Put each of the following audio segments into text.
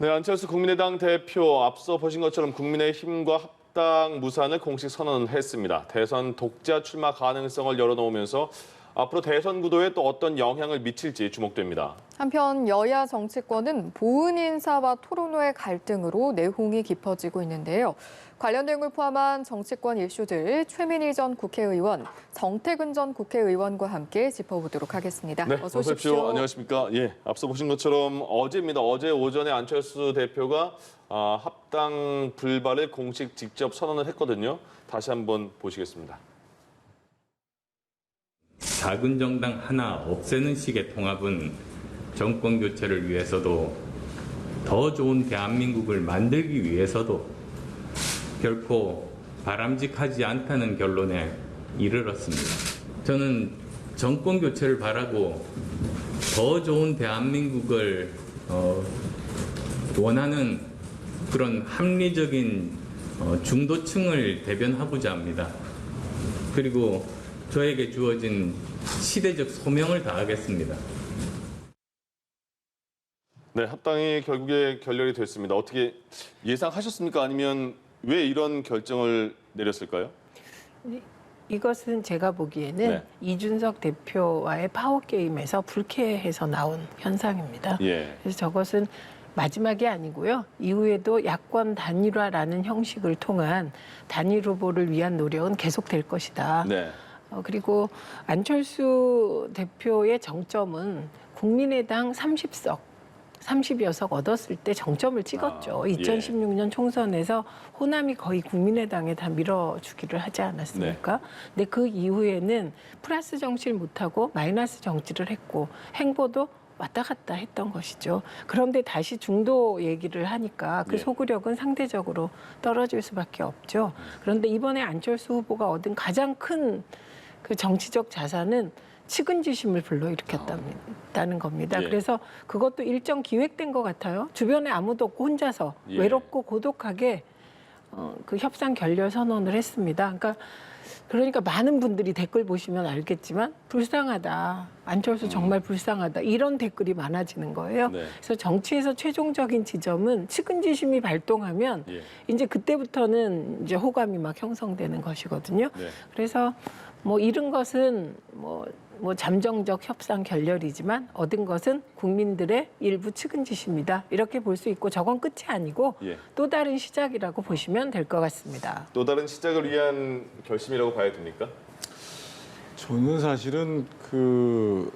네, 안철수 국민의당 대표 앞서 보신 것처럼 국민의힘과 합당 무산을 공식 선언했습니다. 대선 독자 출마 가능성을 열어놓으면서 앞으로 대선 구도에 또 어떤 영향을 미칠지 주목됩니다. 한편 여야 정치권은 보은 인사와 토론회 갈등으로 내홍이 깊어지고 있는데요. 관련된 걸 포함한 정치권 이슈들 최민희 전 국회의원, 정태근 전 국회의원과 함께 짚어보도록 하겠습니다. 네, 어서 오십시오. 안녕하십니까. 예, 앞서 보신 것처럼 어제입니다. 어제 오전에 안철수 대표가 합당 불발을 공식 직접 선언을 했거든요. 다시 한번 보시겠습니다. 작은 정당 하나 없애는 식의 통합은 정권 교체를 위해서도 더 좋은 대한민국을 만들기 위해서도 결코 바람직하지 않다는 결론에 이르렀습니다. 저는 정권 교체를 바라고 더 좋은 대한민국을 원하는 그런 합리적인 중도층을 대변하고자 합니다. 그리고 저에게 주어진 시대적 소명을 다하겠습니다. 네, 합당이 결국에 결렬이 됐습니다. 어떻게 예상하셨습니까? 아니면 왜 이런 결정을 내렸을까요? 이것은 제가 보기에는 네. 이준석 대표와의 파워게임에서 불쾌해서 나온 현상입니다. 예. 그래서 저것은 마지막이 아니고요. 이후에도 야권 단일화라는 형식을 통한 단일 후보를 위한 노력은 계속될 것이다. 네. 그리고 안철수 대표의 정점은 국민의당 30여 석 얻었을 때 정점을 찍었죠. 2016년 총선에서 호남이 거의 국민의당에 다 밀어주기를 하지 않았습니까? 근데 그 이후에는 플러스 정치를 못하고 마이너스 정치를 했고 행보도 왔다 갔다 했던 것이죠. 그런데 다시 중도 얘기를 하니까 그 소구력은 상대적으로 떨어질 수밖에 없죠. 그런데 이번에 안철수 후보가 얻은 가장 큰 그 정치적 자산은 측은지심을 불러일으켰다는 겁니다. 그래서 그것도 일정 기획된 것 같아요. 주변에 아무도 없고 혼자서 외롭고 고독하게 그 협상 결렬 선언을 했습니다. 그러니까 많은 분들이 댓글 보시면 알겠지만 불쌍하다. 안철수 정말 불쌍하다. 이런 댓글이 많아지는 거예요. 네. 그래서 정치에서 최종적인 지점은 측은지심이 발동하면 이제 그때부터는 이제 호감이 막 형성되는 것이거든요. 그래서 뭐 잃은 것은 뭐 잠정적 협상 결렬이지만 얻은 것은 국민들의 일부 측은지심이다. 이렇게 볼 수 있고 저건 끝이 아니고 또 다른 시작이라고 보시면 될 것 같습니다. 또 다른 시작을 위한 결심이라고 봐야 됩니까? 저는 사실은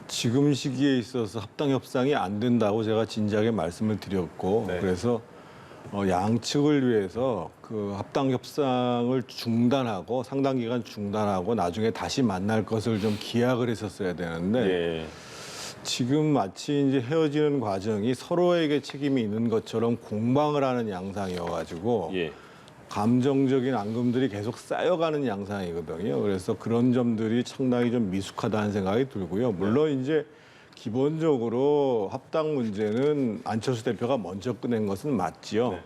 지금 시기에 있어서 합당 협상이 안 된다고 제가 진지하게 말씀을 드렸고 그래서 양측을 위해서 그 합당 협상을 중단하고 상당 기간 중단하고 나중에 다시 만날 것을 좀 기약을 했었어야 되는데 지금 마치 이제 헤어지는 과정이 서로에게 책임이 있는 것처럼 공방을 하는 양상이어가지고 감정적인 앙금들이 계속 쌓여가는 양상이거든요. 그래서 그런 점들이 상당히 좀 미숙하다는 생각이 들고요. 물론 이제 기본적으로 합당 문제는 안철수 대표가 먼저 꺼낸 것은 맞지요.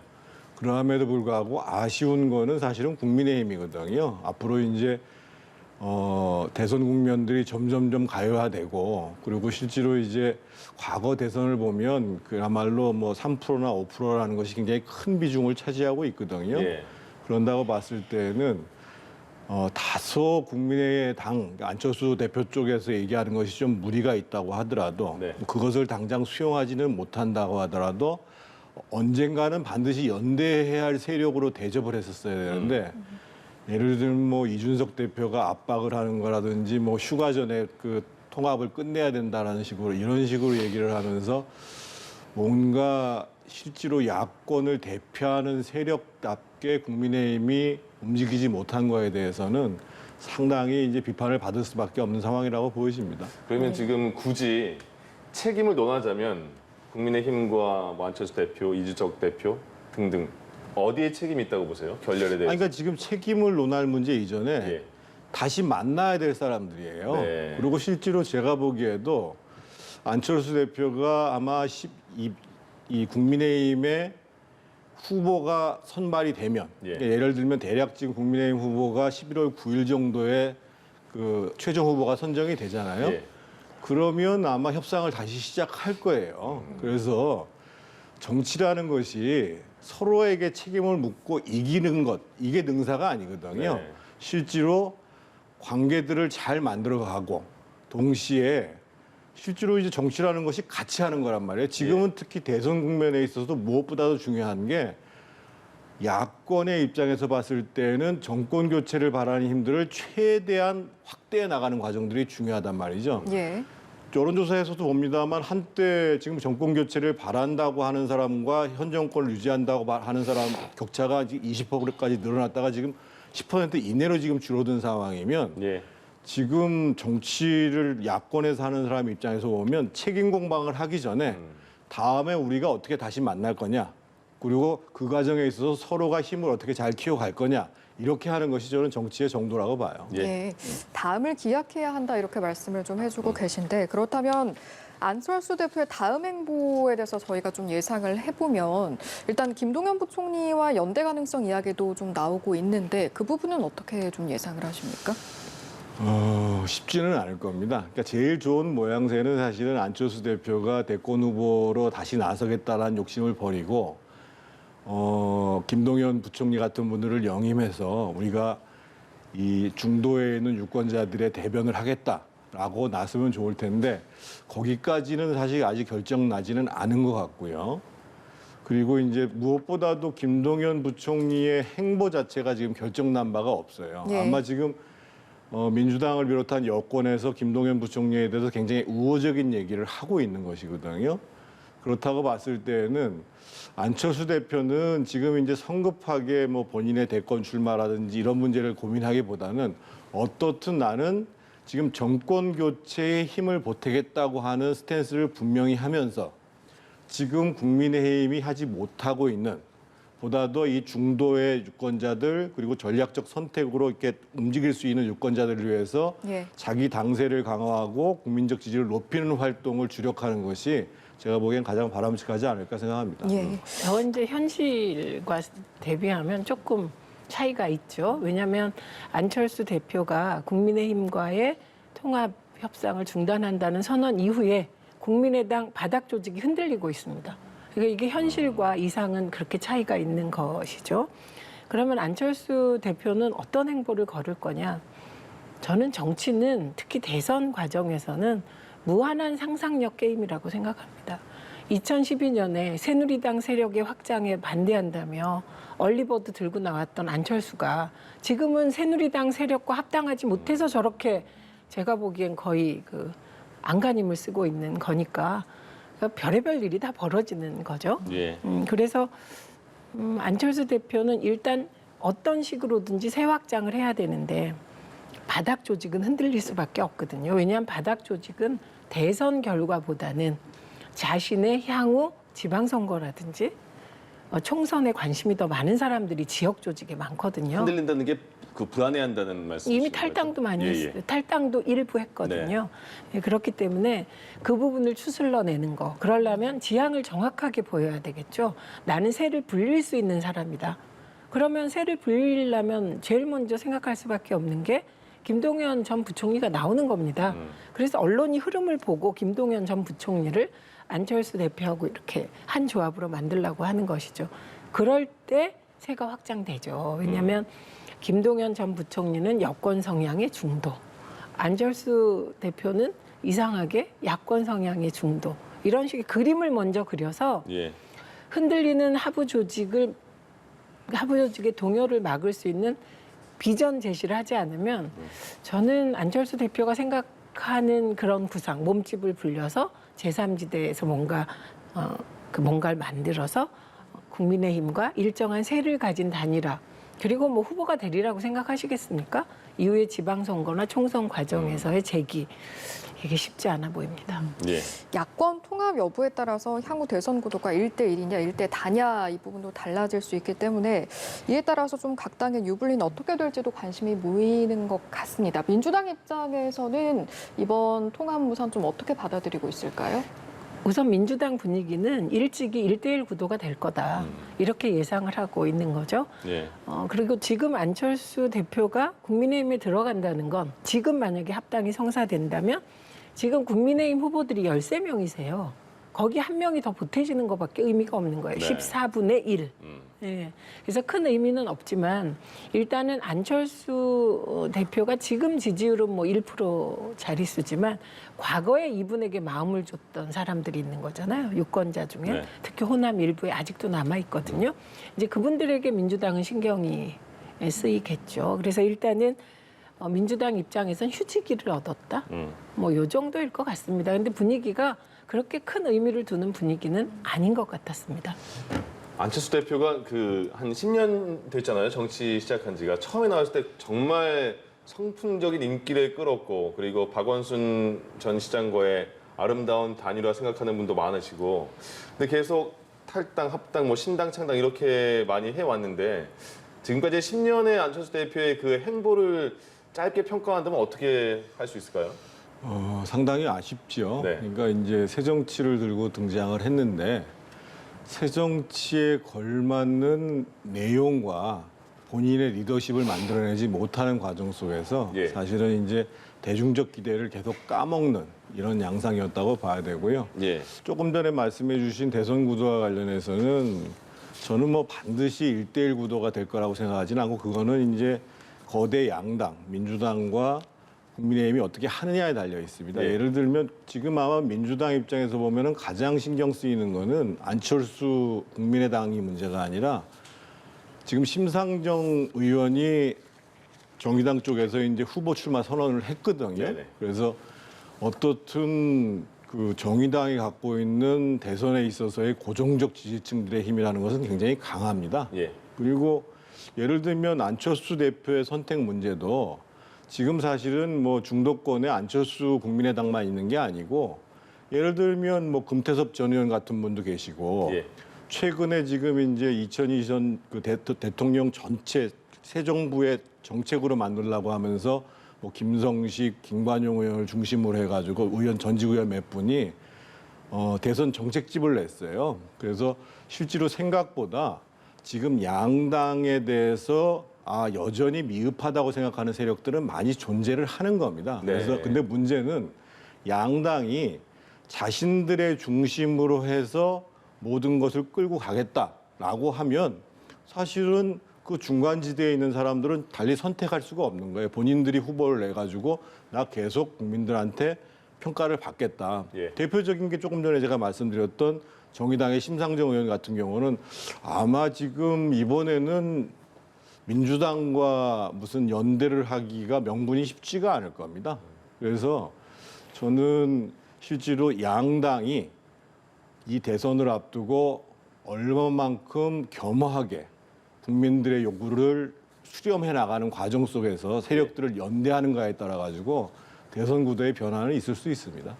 그럼에도 불구하고 아쉬운 거는 사실은 국민의힘이거든요. 앞으로 이제 대선 국면들이 점점점 가요화되고 그리고 실제로 이제 과거 대선을 보면 그야말로 뭐 3%나 5%라는 것이 굉장히 큰 비중을 차지하고 있거든요. 그런다고 봤을 때는 다소 국민의당 안철수 대표 쪽에서 얘기하는 것이 좀 무리가 있다고 하더라도 그것을 당장 수용하지는 못한다고 하더라도 언젠가는 반드시 연대해야 할 세력으로 대접을 했었어야 되는데 예를 들면 뭐 이준석 대표가 압박을 하는 거라든지 뭐 휴가 전에 그 통합을 끝내야 된다라는 식으로 이런 식으로 얘기를 하면서 뭔가 실제로 야권을 대표하는 세력답게 국민의힘이 움직이지 못한 거에 대해서는 상당히 이제 비판을 받을 수밖에 없는 상황이라고 보여집니다. 그러면 지금 굳이 책임을 논하자면 국민의힘과 안철수 대표, 이준석 대표 등등 어디에 책임이 있다고 보세요? 결렬에 대해서. 그러니까 지금 책임을 논할 문제 이전에 다시 만나야 될 사람들이에요. 그리고 실제로 제가 보기에도 안철수 대표가 아마 이 국민의힘의 후보가 선발이 되면 예를 들면 대략 지금 국민의힘 후보가 11월 9일 정도에 그 최종 후보가 선정이 되잖아요. 그러면 아마 협상을 다시 시작할 거예요. 그래서 정치라는 것이 서로에게 책임을 묻고 이기는 것, 이게 능사가 아니거든요. 네. 실제로 관계들을 잘 만들어가고 동시에 실제로 이제 정치라는 것이 같이 하는 거란 말이에요. 지금은 특히 대선 국면에 있어서도 무엇보다도 중요한 게 야권의 입장에서 봤을 때는 정권 교체를 바라는 힘들을 최대한 확대해 나가는 과정들이 중요하단 말이죠. 예. 여론조사에서도 봅니다만 한때 지금 정권 교체를 바란다고 하는 사람과 현 정권을 유지한다고 하는 사람 격차가 지금 20%까지 늘어났다가 지금 10% 이내로 지금 줄어든 상황이면 예. 지금 정치를 야권에서 하는 사람 입장에서 보면 책임 공방을 하기 전에 다음에 우리가 어떻게 다시 만날 거냐, 그리고 그 과정에 있어서 서로가 힘을 어떻게 잘 키워갈 거냐, 이렇게 하는 것이 저는 정치의 정도라고 봐요. 예. 예. 다음을 기약해야 한다 이렇게 말씀을 좀 해주고 계신데 그렇다면 안철수 대표의 다음 행보에 대해서 저희가 좀 예상을 해보면 일단 김동연 부총리와 연대 가능성 이야기도 좀 나오고 있는데 그 부분은 어떻게 좀 예상을 하십니까? 쉽지는 않을 겁니다. 그러니까 제일 좋은 모양새는 사실은 안철수 대표가 대권 후보로 다시 나서겠다라는 욕심을 버리고 김동연 부총리 같은 분들을 영임해서 우리가 이 중도에 있는 유권자들의 대변을 하겠다라고 나서면 좋을 텐데 거기까지는 사실 아직 결정 나지는 않은 것 같고요. 그리고 이제 무엇보다도 김동연 부총리의 행보 자체가 지금 결정난 바가 없어요. 예. 아마 지금 민주당을 비롯한 여권에서 김동연 부총리에 대해서 굉장히 우호적인 얘기를 하고 있는 것이거든요. 그렇다고 봤을 때는 안철수 대표는 지금 이제 성급하게 뭐 본인의 대권 출마라든지 이런 문제를 고민하기보다는 어떻든 나는 지금 정권 교체에 힘을 보태겠다고 하는 스탠스를 분명히 하면서 지금 국민의힘이 하지 못하고 있는 보다도 이 중도의 유권자들 그리고 전략적 선택으로 이렇게 움직일 수 있는 유권자들을 위해서 예. 자기 당세를 강화하고 국민적 지지를 높이는 활동을 주력하는 것이 제가 보기엔 가장 바람직하지 않을까 생각합니다. 예. 현재 현실과 대비하면 조금 차이가 있죠. 왜냐하면 안철수 대표가 국민의힘과의 통합 협상을 중단한다는 선언 이후에 국민의당 바닥 조직이 흔들리고 있습니다. 그러니까 이게 현실과 이상은 그렇게 차이가 있는 것이죠. 그러면 안철수 대표는 어떤 행보를 걸을 거냐? 저는 정치는 특히 대선 과정에서는 무한한 상상력 게임이라고 생각합니다. 2012년에 새누리당 세력의 확장에 반대한다며 얼리버드 들고 나왔던 안철수가 지금은 새누리당 세력과 합당하지 못해서 저렇게 제가 보기엔 거의 그 안간힘을 쓰고 있는 거니까 별의별 일이 다 벌어지는 거죠. 예. 그래서 안철수 대표는 일단 어떤 식으로든지 새 확장을 해야 되는데 바닥 조직은 흔들릴 수밖에 없거든요. 왜냐하면 바닥 조직은 대선 결과보다는 자신의 향후 지방선거라든지 총선에 관심이 더 많은 사람들이 지역 조직에 많거든요. 흔들린다는 게 그 불안해한다는 말씀이시죠? 이미 탈당도 많이 예, 했어요. 탈당도 일부 했거든요. 예, 그렇기 때문에 그 부분을 추슬러내는 거. 그러려면 지향을 정확하게 보여야 되겠죠. 나는 새를 불릴 수 있는 사람이다. 그러면 새를 불리려면 제일 먼저 생각할 수밖에 없는 게 김동연 전 부총리가 나오는 겁니다. 그래서 언론이 흐름을 보고 김동연 전 부총리를 안철수 대표하고 이렇게 한 조합으로 만들려고 하는 것이죠. 그럴 때 새가 확장되죠. 왜냐하면 김동연 전 부총리는 여권 성향의 중도, 안철수 대표는 이상하게 야권 성향의 중도, 이런 식의 그림을 먼저 그려서 예. 흔들리는 하부 조직의 동요를 막을 수 있는 비전 제시를 하지 않으면 저는 안철수 대표가 생각하는 그런 구상, 몸집을 불려서 제3지대에서 뭔가를 만들어서 국민의힘과 일정한 세를 가진 단일화, 그리고 뭐 후보가 되리라고 생각하시겠습니까? 이후에 지방선거나 총선 과정에서의 재기, 이게 쉽지 않아 보입니다. 예. 야권 통합 여부에 따라서 향후 대선 구도가 1대1이냐 1대4냐 이 부분도 달라질 수 있기 때문에 이에 따라서 좀 각 당의 유불리는 어떻게 될지도 관심이 모이는 것 같습니다. 민주당 입장에서는 이번 통합 무산 좀 어떻게 받아들이고 있을까요? 우선 민주당 분위기는 일찍이 1대1 구도가 될 거다. 이렇게 예상을 하고 있는 거죠. 예. 그리고 지금 안철수 대표가 국민의힘에 들어간다는 건 지금 만약에 합당이 성사된다면 지금 국민의힘 후보들이 13명이세요. 거기 한 명이 더 보태지는 것밖에 의미가 없는 거예요. 네. 14분의 1. 예. 그래서 큰 의미는 없지만 일단은 안철수 대표가 지금 지지율은 뭐 1% 자릿수지만 과거에 이분에게 마음을 줬던 사람들이 있는 거잖아요. 유권자 중에. 네. 특히 호남 일부에 아직도 남아있거든요. 이제 그분들에게 민주당은 신경이 쓰이겠죠. 그래서 일단은 민주당 입장에선 휴지기를 얻었다. 뭐 요 정도일 것 같습니다. 근데 분위기가 그렇게 큰 의미를 두는 분위기는 아닌 것 같았습니다. 안철수 대표가 그 한 10년 됐잖아요. 정치 시작한 지가. 처음에 나왔을 때 정말 선풍적인 인기를 끌었고 그리고 박원순 전 시장과의 아름다운 단일화 생각하는 분도 많으시고 근데 계속 탈당, 합당, 뭐 신당, 창당 이렇게 많이 해왔는데 지금까지 10년의 안철수 대표의 그 행보를 짧게 평가한다면 어떻게 할 수 있을까요? 상당히 아쉽죠. 네. 그러니까 이제 새 정치를 들고 등장을 했는데 새 정치에 걸맞는 내용과 본인의 리더십을 만들어내지 못하는 과정 속에서 예. 사실은 이제 대중적 기대를 계속 까먹는 이런 양상이었다고 봐야 되고요. 예. 조금 전에 말씀해 주신 대선 구도와 관련해서는 저는 뭐 반드시 1대1 구도가 될 거라고 생각하지는 않고 그거는 이제 거대 양당, 민주당과 국민의힘이 어떻게 하느냐에 달려 있습니다. 네. 예를 들면 지금 아마 민주당 입장에서 보면은 가장 신경 쓰이는 거는 안철수 국민의당이 문제가 아니라 지금 심상정 의원이 정의당 쪽에서 이제 후보 출마 선언을 했거든요. 네네. 그래서 어떻든 그 정의당이 갖고 있는 대선에 있어서의 고정적 지지층들의 힘이라는 것은 굉장히 강합니다. 예. 그리고 예를 들면 안철수 대표의 선택 문제도 지금 사실은 뭐 중도권에 안철수 국민의당만 있는 게 아니고 예를 들면 뭐 금태섭 전 의원 같은 분도 계시고 예. 최근에 지금 이제 2020 그 대통령 전체 새 정부의 정책으로 만들려고 하면서 뭐 김성식, 김관용 의원을 중심으로 해가지고 의원 전직 의원 몇 분이 대선 정책집을 냈어요. 그래서 실제로 생각보다 지금 양당에 대해서 여전히 미흡하다고 생각하는 세력들은 많이 존재를 하는 겁니다. 네. 그래서 근데 문제는 양당이 자신들의 중심으로 해서 모든 것을 끌고 가겠다라고 하면 사실은 그 중간지대에 있는 사람들은 달리 선택할 수가 없는 거예요. 본인들이 후보를 내가지고 나 계속 국민들한테 평가를 받겠다. 예. 대표적인 게 조금 전에 제가 말씀드렸던 정의당의 심상정 의원 같은 경우는 아마 지금 이번에는 민주당과 무슨 연대를 하기가 명분이 쉽지가 않을 겁니다. 그래서 저는 실제로 양당이 이 대선을 앞두고 얼마만큼 겸허하게 국민들의 요구를 수렴해 나가는 과정 속에서 세력들을 연대하는가에 따라 가지고 대선 구도의 변화는 있을 수 있습니다.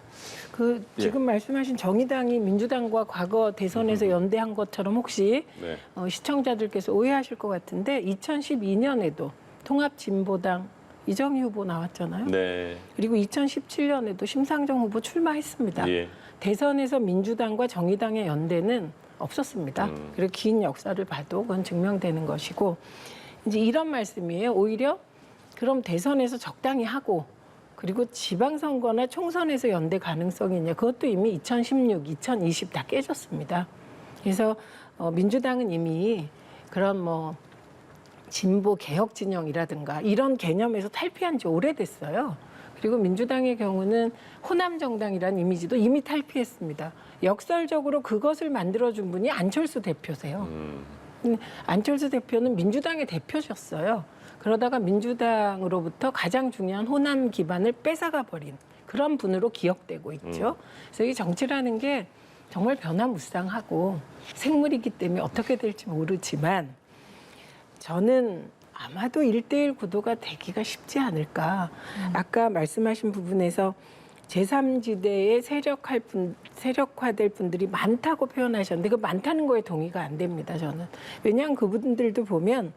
그 지금 말씀하신 정의당이 민주당과 과거 대선에서 연대한 것처럼 혹시 네. 시청자들께서 오해하실 것 같은데 2012년에도 통합진보당 이정희 후보 나왔잖아요. 네. 그리고 2017년에도 심상정 후보 출마했습니다. 예. 대선에서 민주당과 정의당의 연대는 없었습니다. 그리고 긴 역사를 봐도 그건 증명되는 것이고 이제 이런 말씀이에요. 오히려 그럼 대선에서 적당히 하고 그리고 지방선거나 총선에서 연대 가능성이 있냐. 그것도 이미 2016, 2020 다 깨졌습니다. 그래서 민주당은 이미 그런 뭐 진보 개혁 진영이라든가 이런 개념에서 탈피한 지 오래됐어요. 그리고 민주당의 경우는 호남 정당이라는 이미지도 이미 탈피했습니다. 역설적으로 그것을 만들어준 분이 안철수 대표세요. 안철수 대표는 민주당의 대표셨어요. 그러다가 민주당으로부터 가장 중요한 호남 기반을 뺏어가 버린 그런 분으로 기억되고 있죠. 그래서 이 정치라는 게 정말 변화무쌍하고 생물이기 때문에 어떻게 될지 모르지만 저는 아마도 1대1 구도가 되기가 쉽지 않을까. 아까 말씀하신 부분에서 제3지대에 세력화될 분들이 많다고 표현하셨는데 그 많다는 거에 동의가 안 됩니다, 저는. 왜냐하면 그분들도 보면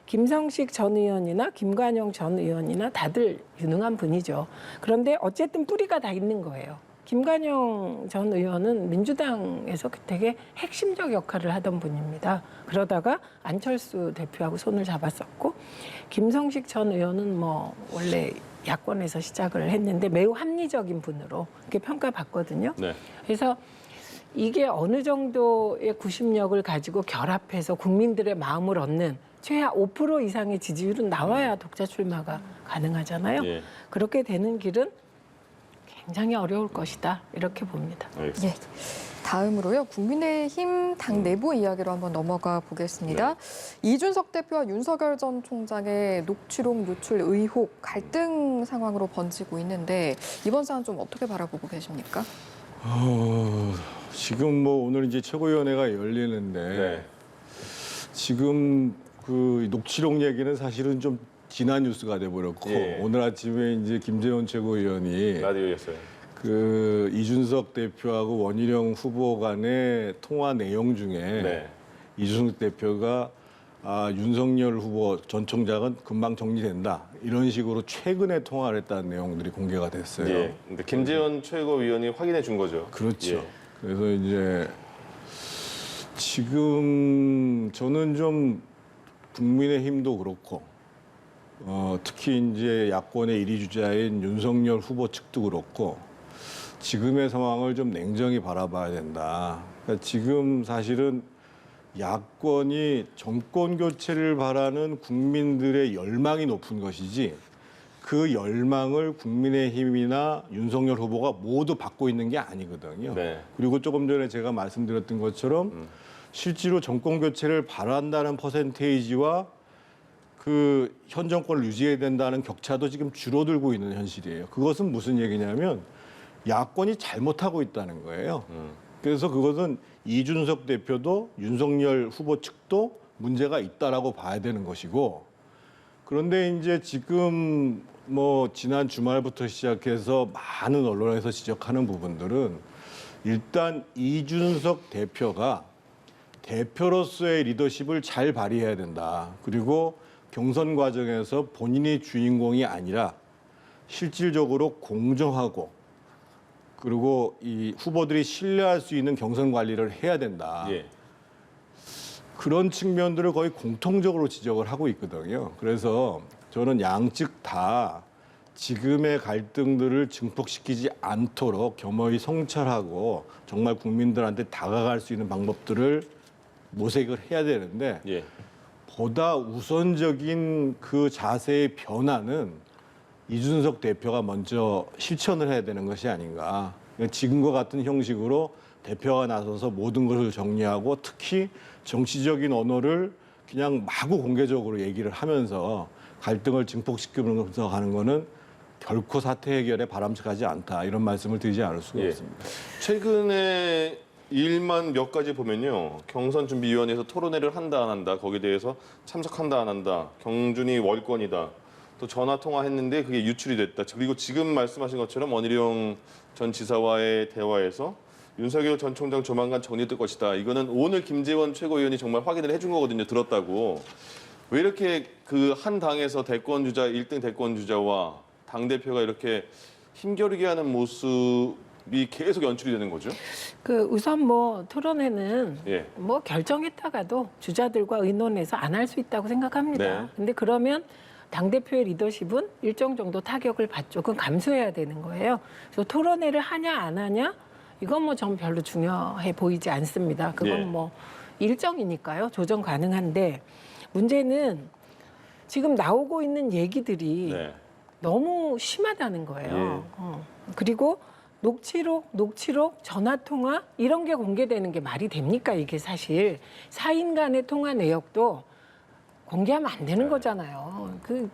김성식 전 의원이나 김관영 전 의원이나 다들 유능한 분이죠. 그런데 어쨌든 뿌리가 다 있는 거예요. 김관영 전 의원은 민주당에서 되게 핵심적 역할을 하던 분입니다. 그러다가 안철수 대표하고 손을 잡았었고 김성식 전 의원은 뭐 원래 야권에서 시작을 했는데 매우 합리적인 분으로 그렇게 평가받거든요. 네. 그래서 이게 어느 정도의 구심력을 가지고 결합해서 국민들의 마음을 얻는 최하 5% 이상의 지지율은 나와야 독자 출마가 가능하잖아요. 예. 그렇게 되는 길은 굉장히 어려울 것이다. 이렇게 봅니다. 알겠습니다. 예. 다음으로요. 국민의힘 당 내부 이야기로 한번 넘어가 보겠습니다. 이준석 대표와 윤석열 전 총장의 녹취록 유출 의혹, 갈등 상황으로 번지고 있는데 이번 사안 좀 어떻게 바라보고 계십니까? 지금 뭐 오늘 이제 최고위원회가 열리는데 네. 지금 그 녹취록 얘기는 사실은 좀 지난 뉴스가 돼버렸고 예. 오늘 아침에 이제 김재원 최고위원이 라디오였어요. 그 이준석 대표하고 원희룡 후보 간의 통화 내용 중에 네. 이준석 대표가 윤석열 후보 전 총장은 금방 정리된다 이런 식으로 최근에 통화를 했다는 내용들이 공개가 됐어요. 예. 근데 김재원 최고위원이 확인해 준 거죠. 그렇죠. 예. 그래서 이제 지금 저는 좀 국민의힘도 그렇고 특히 이제 야권의 1위 주자인 윤석열 후보 측도 그렇고 지금의 상황을 좀 냉정히 바라봐야 된다. 그러니까 지금 사실은 야권이 정권 교체를 바라는 국민들의 열망이 높은 것이지 그 열망을 국민의힘이나 윤석열 후보가 모두 받고 있는 게 아니거든요. 네. 그리고 조금 전에 제가 말씀드렸던 것처럼 실제로 정권 교체를 바란다는 퍼센테이지와 그 현 정권을 유지해야 된다는 격차도 지금 줄어들고 있는 현실이에요. 그것은 무슨 얘기냐면 야권이 잘못하고 있다는 거예요. 그래서 그것은 이준석 대표도 윤석열 후보 측도 문제가 있다라고 봐야 되는 것이고 그런데 이제 지금 뭐 지난 주말부터 시작해서 많은 언론에서 지적하는 부분들은 일단 이준석 대표가 대표로서의 리더십을 잘 발휘해야 된다. 그리고 경선 과정에서 본인이 주인공이 아니라 실질적으로 공정하고 그리고 이 후보들이 신뢰할 수 있는 경선 관리를 해야 된다. 예. 그런 측면들을 거의 공통적으로 지적을 하고 있거든요. 그래서 저는 양측 다 지금의 갈등들을 증폭시키지 않도록 겸허히 성찰하고 정말 국민들한테 다가갈 수 있는 방법들을 모색을 해야 되는데 예. 보다 우선적인 그 자세의 변화는 이준석 대표가 먼저 실천을 해야 되는 것이 아닌가. 지금과 같은 형식으로 대표가 나서서 모든 것을 정리하고 특히 정치적인 언어를 그냥 마구 공개적으로 얘기를 하면서 갈등을 증폭시키면서 가는 거는 결코 사태 해결에 바람직하지 않다. 이런 말씀을 드리지 않을 수가 예. 없습니다. 최근에 일만 몇 가지 보면요. 경선준비위원회에서 토론회를 한다 안 한다. 거기에 대해서 참석한다 안 한다. 경준이 월권이다. 또 전화 통화했는데 그게 유출이 됐다. 그리고 지금 말씀하신 것처럼 원희룡 전 지사와의 대화에서 윤석열 전 총장 조만간 정리될 것이다. 이거는 오늘 김재원 최고위원이 정말 확인을 해준 거거든요. 들었다고. 왜 이렇게 그 한 당에서 대권 주자 1등 대권 주자와 당 대표가 이렇게 힘겨루게 하는 모습이 계속 연출이 되는 거죠? 그 우선 뭐 토론회는 예. 뭐 결정했다가도 주자들과 의논해서 안 할 수 있다고 생각합니다. 네. 근데 그러면 당대표의 리더십은 일정 정도 타격을 받죠. 그건 감수해야 되는 거예요. 그래서 토론회를 하냐 안 하냐 이건 뭐 전 별로 중요해 보이지 않습니다. 그건 예. 뭐 일정이니까요. 조정 가능한데 문제는 지금 나오고 있는 얘기들이 네. 너무 심하다는 거예요. 그리고 녹취록, 전화통화 이런 게 공개되는 게 말이 됩니까? 이게 사실 사인 간의 통화 내역도 공개하면 안 되는 거잖아요. 그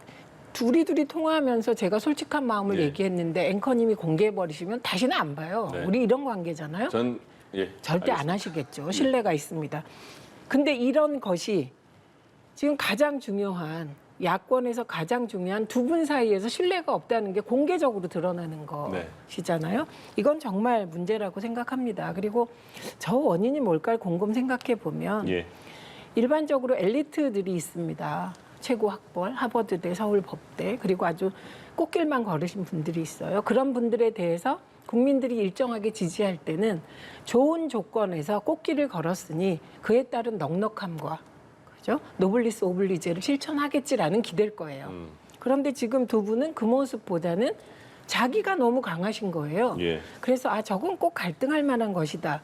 둘이 통화하면서 제가 솔직한 마음을 예. 얘기했는데 앵커님이 공개해버리시면 다시는 안 봐요. 네. 우리 이런 관계잖아요. 절대 안 알겠습니다. 하시겠죠. 신뢰가 있습니다. 근데 이런 것이 지금 가장 중요한 야권에서 가장 중요한 두 분 사이에서 신뢰가 없다는 게 공개적으로 드러나는 네. 것이잖아요. 이건 정말 문제라고 생각합니다. 그리고 저 원인이 뭘까 곰곰 생각해 보면 예. 일반적으로 엘리트들이 있습니다. 최고 학벌, 하버드대, 서울법대, 그리고 아주 꽃길만 걸으신 분들이 있어요. 그런 분들에 대해서 국민들이 일정하게 지지할 때는 좋은 조건에서 꽃길을 걸었으니 그에 따른 넉넉함과 그죠? 노블리스 오블리제를 실천하겠지라는 기대일 거예요. 그런데 지금 두 분은 그 모습보다는 자기가 너무 강하신 거예요. 예. 그래서 저건 꼭 갈등할 만한 것이다.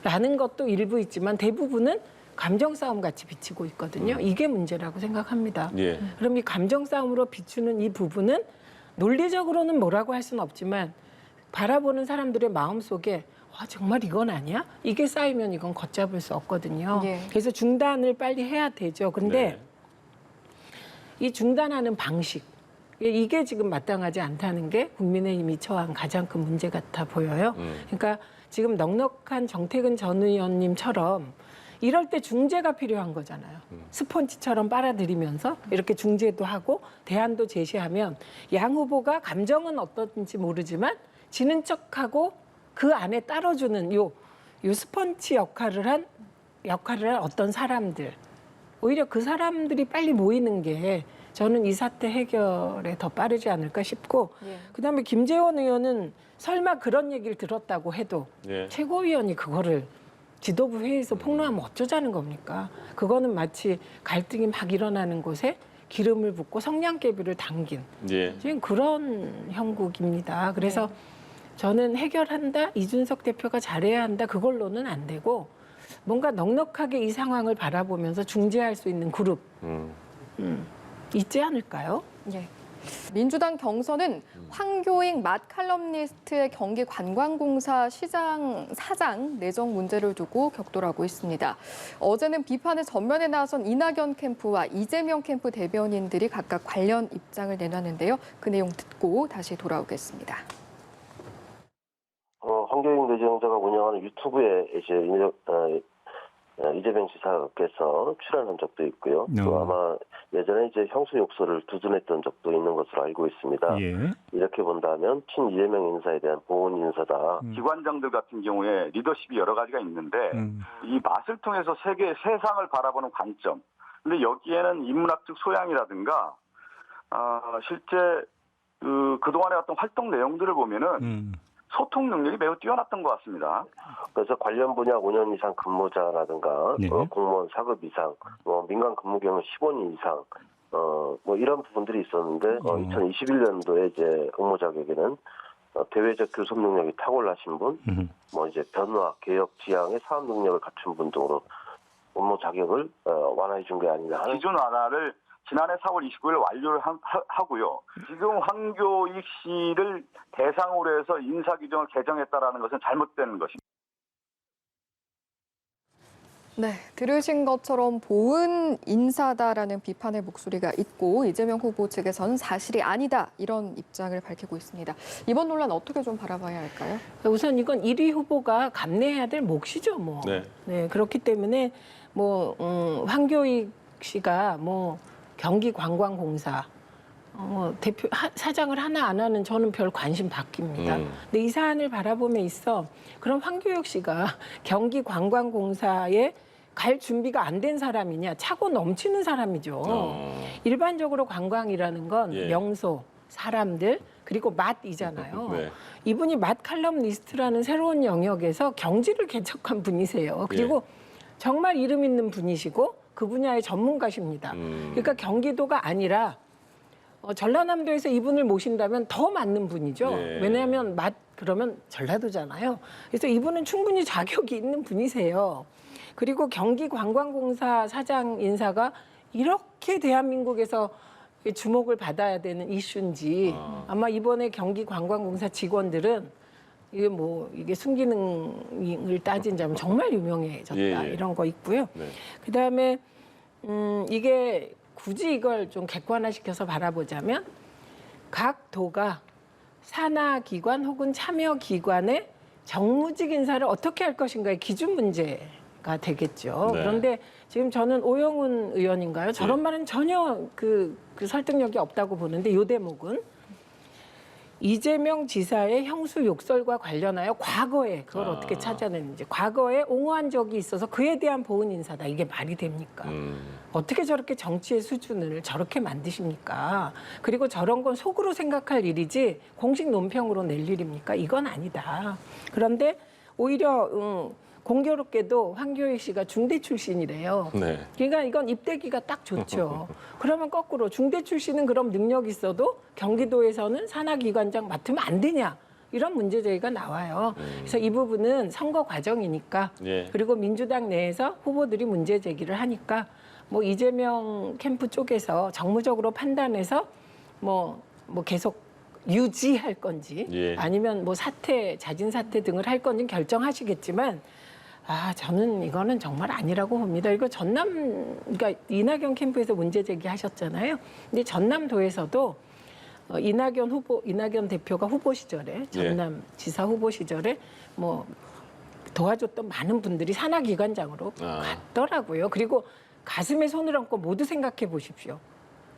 라는 것도 일부 있지만 대부분은 감정 싸움 같이 비치고 있거든요. 이게 문제라고 생각합니다. 예. 그럼 이 감정 싸움으로 비추는 이 부분은 논리적으로는 뭐라고 할 수는 없지만 바라보는 사람들의 마음속에 와, 정말 이건 아니야? 이게 쌓이면 이건 걷잡을 수 없거든요. 예. 그래서 중단을 빨리 해야 되죠. 근데 네. 이 중단하는 방식 이게 지금 마땅하지 않다는 게 국민의힘이 처한 가장 큰 문제 같아 보여요. 그러니까 지금 넉넉한 정태근 전 의원님처럼 이럴 때 중재가 필요한 거잖아요. 스펀지처럼 빨아들이면서 이렇게 중재도 하고 대안도 제시하면 양 후보가 감정은 어떤지 모르지만 지는 척하고 그 안에 따라주는 요 스펀지 역할을 한 어떤 사람들 오히려 그 사람들이 빨리 모이는 게 저는 이 사태 해결에 더 빠르지 않을까 싶고 예. 그다음에 김재원 의원은 설마 그런 얘기를 들었다고 해도 예. 최고위원이 그거를 지도부 회의에서 폭로하면 어쩌자는 겁니까? 그거는 마치 갈등이 막 일어나는 곳에 기름을 붓고 성냥개비를 당긴 예. 지금 그런 형국입니다. 그래서 저는 해결한다, 이준석 대표가 잘해야 한다 그걸로는 안 되고 뭔가 넉넉하게 이 상황을 바라보면서 중재할 수 있는 그룹 있지 않을까요? 예. 민주당 경선은 황교익 맛 칼럼니스트의 경기관광공사 사장 내정 문제를 두고 격돌하고 있습니다. 어제는 비판의 전면에 나선 이낙연 캠프와 이재명 캠프 대변인들이 각각 관련 입장을 내놨는데요. 그 내용 듣고 다시 돌아오겠습니다. 황교익 내정자가 운영하는 유튜브에 이제 이재명 지사께서 출연한 적도 있고요. 또 아마 예전에 이제 형수 욕설을 두둔했던 적도 있는 것으로 알고 있습니다. 예. 이렇게 본다면 친 이재명 인사에 대한 보온 인사다. 기관장들 같은 경우에 리더십이 여러 가지가 있는데 이 맛을 통해서 세상을 바라보는 관점. 근데 여기에는 인문학적 소양이라든가 실제 그동안의 어떤 활동 내용들을 보면은 소통 능력이 매우 뛰어났던 것 같습니다. 그래서 관련 분야 5년 이상 근무자라든가 네. 공무원 4급 이상, 민간 근무 경우 15년 이상, 뭐 이런 부분들이 있었는데 2021년도에 이제 업무 자격에는 대외적 교섭 능력이 탁월하신 분, 뭐 이제 변화, 개혁, 지향의 사업 능력을 갖춘 분 등으로 업무 자격을 완화해 준 게 아니냐 하는. 기준 완화를 지난해 4월 29일 완료를 하고요. 지금 황교익 씨를 대상으로 해서 인사 규정을 개정했다라는 것은 잘못된 것입니다. 네, 들으신 것처럼 보은 인사다라는 비판의 목소리가 있고 이재명 후보 측에서는 사실이 아니다 이런 입장을 밝히고 있습니다. 이번 논란 어떻게 좀 바라봐야 할까요? 우선 이건 1위 후보가 감내해야 될 몫이죠, 뭐. 네. 그렇기 때문에 뭐 황교익 씨가 뭐 경기관광공사 대표 사장을 하나 안 하는 저는 별 관심 바뀝니다. 근데 이 사안을 바라봄에 있어 그럼 황교익 씨가 경기관광공사에 갈 준비가 안 된 사람이냐? 차고 넘치는 사람이죠. 일반적으로 관광이라는 건 예. 명소, 사람들 그리고 맛이잖아요. 네. 이분이 맛 칼럼니스트라는 새로운 영역에서 경지를 개척한 분이세요. 그리고 정말 이름 있는 분이시고 그 분야의 전문가십니다. 그러니까 경기도가 아니라 전라남도에서 이분을 모신다면 더 맞는 분이죠. 예. 왜냐하면 맛 그러면 전라도잖아요. 그래서 이분은 충분히 자격이 있는 분이세요. 그리고 경기관광공사 사장 인사가 이렇게 대한민국에서 주목을 받아야 되는 이슈인지 아마 이번에 경기관광공사 직원들은 이게 순기능을 따진다면 정말 유명해졌다 예. 이런 거 있고요. 네. 그다음에 이게 굳이 이걸 좀 객관화시켜서 바라보자면 각 도가 산하기관 혹은 참여기관의 정무직 인사를 어떻게 할 것인가의 기준 문제가 되겠죠. 네. 그런데 지금 저는 오영훈 의원인가요? 저런 말은 전혀 그 설득력이 없다고 보는데 이 대목은 이재명 지사의 형수 욕설과 관련하여 과거에 그걸 어떻게 찾아내는지 과거에 옹호한 적이 있어서 그에 대한 보은 인사다. 이게 말이 됩니까? 어떻게 저렇게 정치의 수준을 저렇게 만드십니까? 그리고 저런 건 속으로 생각할 일이지 공식 논평으로 낼 일입니까? 이건 아니다. 그런데 오히려 공교롭게도 황교익 씨가 중대 출신이래요. 네. 그러니까 이건 입대기가 딱 좋죠. 그러면 거꾸로 중대 출신은 그럼 능력 있어도 경기도에서는 산하기관장 맡으면 안 되냐? 이런 문제 제기가 나와요. 그래서 이 부분은 선거 과정이니까 예. 그리고 민주당 내에서 후보들이 문제 제기를 하니까 뭐 이재명 캠프 쪽에서 정무적으로 판단해서 뭐 계속 유지할 건지 예. 아니면 뭐 자진 사퇴 등을 할 건지 결정하시겠지만 저는 이거는 정말 아니라고 봅니다. 이거 그러니까 이낙연 캠프에서 문제 제기하셨잖아요. 근데 전남도에서도 이낙연 대표가 후보 시절에 전남 지사 후보 시절에 뭐 도와줬던 많은 분들이 산하기관장으로 갔더라고요. 그리고 가슴에 손을 얹고 모두 생각해 보십시오.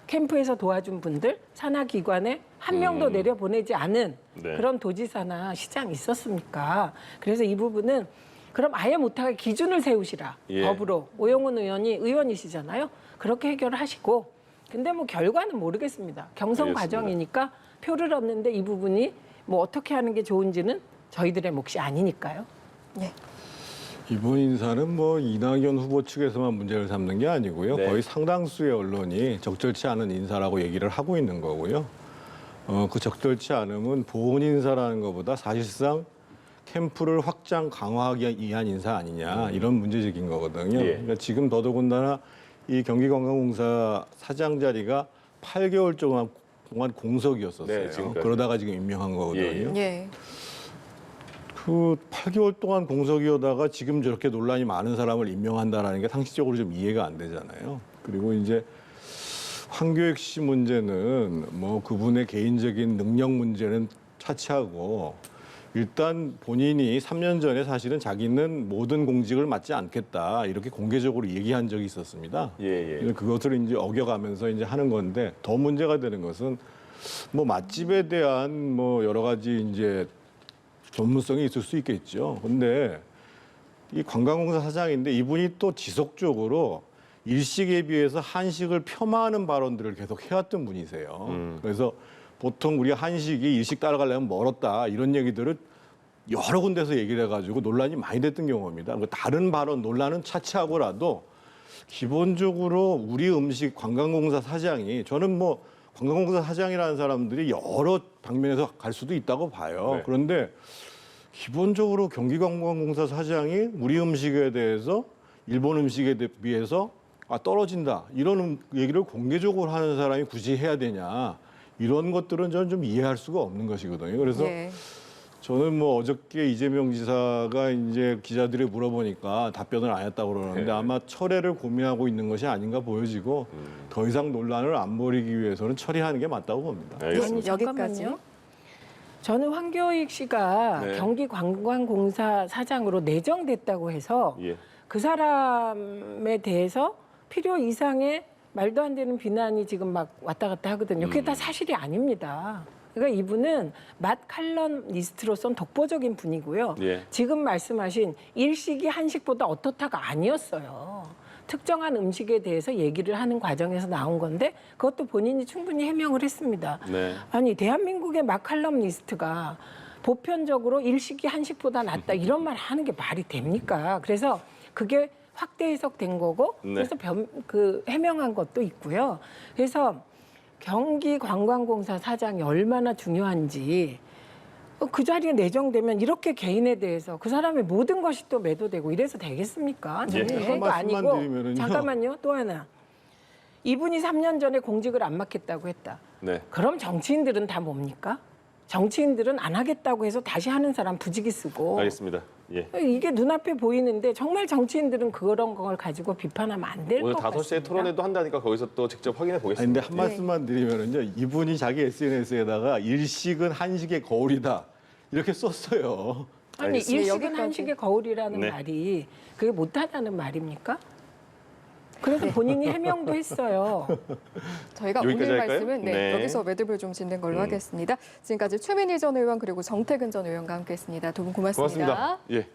캠프에서 도와준 분들 산하기관에 한 명도 내려보내지 않은 네. 그런 도지사나 시장 있었습니까? 그래서 이 부분은 그럼 아예 못하게 기준을 세우시라. 예. 법으로. 오영훈 의원이 의원이시잖아요. 그렇게 해결하시고. 근데 뭐 결과는 모르겠습니다. 경선 알겠습니다. 과정이니까 표를 얻는데 이 부분이 뭐 어떻게 하는 게 좋은지는 저희들의 몫이 아니니까요. 이번 인사는 뭐 이낙연 후보 측에서만 문제를 삼는 게 아니고요. 네. 거의 상당수의 언론이 적절치 않은 인사라고 얘기를 하고 있는 거고요. 그 적절치 않음은 보훈 인사라는 것보다 사실상 캠프를 확장 강화하기 위한 인사 아니냐 이런 문제적인 거거든요. 예. 그러니까 지금 더더군다나 이 경기관광공사 사장 자리가 8개월 동안 공석이었었어요. 네, 지금까지. 그러다가 지금 임명한 거거든요. 예. 예. 그 8개월 동안 공석이오다가 지금 저렇게 논란이 많은 사람을 임명한다라는 게 상식적으로 좀 이해가 안 되잖아요. 그리고 이제 황교익 씨 문제는 뭐 그분의 개인적인 능력 문제는 차치하고 일단 본인이 3년 전에 사실은 자기는 모든 공직을 맡지 않겠다 이렇게 공개적으로 얘기한 적이 있었습니다. 예, 예. 그것을 이제 어겨가면서 이제 하는 건데 더 문제가 되는 것은 뭐 맛집에 대한 뭐 여러 가지 이제 전문성이 있을 수 있겠죠. 근데 이 관광공사 사장인데 이분이 또 지속적으로 일식에 비해서 한식을 폄하하는 발언들을 계속 해왔던 분이세요. 그래서 보통 우리가 한식이 일식 따라가려면 멀었다 이런 얘기들을 여러 군데서 얘기를 해가지고 논란이 많이 됐던 경우입니다. 다른 발언 논란은 차치하고라도 기본적으로 우리 음식 관광공사 사장이 저는 뭐 관광공사 사장이라는 사람들이 여러 방면에서 갈 수도 있다고 봐요. 네. 그런데 기본적으로 경기관광공사 사장이 우리 음식에 대해서 일본 음식에 비해서 떨어진다 이런 얘기를 공개적으로 하는 사람이 굳이 해야 되냐 이런 것들은 저는 좀 이해할 수가 없는 것이거든요. 그래서 예. 저는 뭐 어저께 이재명 지사가 이제 기자들이 물어보니까 답변을 안 했다고 그러는데 네. 아마 철회를 고민하고 있는 것이 아닌가 보여지고 더 이상 논란을 안 벌이기 위해서는 처리하는 게 맞다고 봅니다. 알겠습니다. 여기까지요. 저는 황교익 씨가 네. 경기관광공사 사장으로 내정됐다고 해서 예. 그 사람에 대해서 필요 이상의 말도 안 되는 비난이 지금 막 왔다 갔다 하거든요. 그게 다 사실이 아닙니다. 그러니까 이분은 맛 칼럼니스트로서는 독보적인 분이고요. 예. 지금 말씀하신 일식이 한식보다 어떻다가 아니었어요. 특정한 음식에 대해서 얘기를 하는 과정에서 나온 건데 그것도 본인이 충분히 해명을 했습니다. 네. 아니 대한민국의 맛 칼럼니스트가 보편적으로 일식이 한식보다 낫다 이런 말 하는 게 말이 됩니까? 그래서 그게 확대 해석된 거고 네. 그래서 해명한 것도 있고요. 그래서 경기관광공사 사장이 얼마나 중요한지 그 자리에 내정되면 이렇게 개인에 대해서 그 사람의 모든 것이 또 매도되고 이래서 되겠습니까? 예. 그거 한 말씀만 아니고 드리면은요. 잠깐만요. 또 하나. 이분이 3년 전에 공직을 안 맡겠다고 했다. 네. 그럼 정치인들은 다 뭡니까? 정치인들은 안 하겠다고 해서 다시 하는 사람 부지기 쓰고 알겠습니다. 예. 이게 눈앞에 보이는데 정말 정치인들은 그런 걸 가지고 비판하면 안 될 것 오늘 같습니다. 5시에 토론회도 한다니까 거기서 또 직접 확인해 아니, 보겠습니다. 근데 한 말씀만 드리면은요. 이분이 자기 SNS에다가 일식은 한식의 거울이다. 이렇게 썼어요. 아니 알겠습니다. 일식은 여기까지. 한식의 거울이라는 네. 말이 그게 못하다는 말입니까? 그래서 본인이 해명도 했어요. 저희가 여기까지 오늘 할까요? 말씀은 네. 여기서 매듭을 좀 짓는 걸로 하겠습니다. 지금까지 최민희 전 의원 그리고 정태근 전 의원과 함께했습니다. 두 분 고맙습니다. 고맙습니다. 예.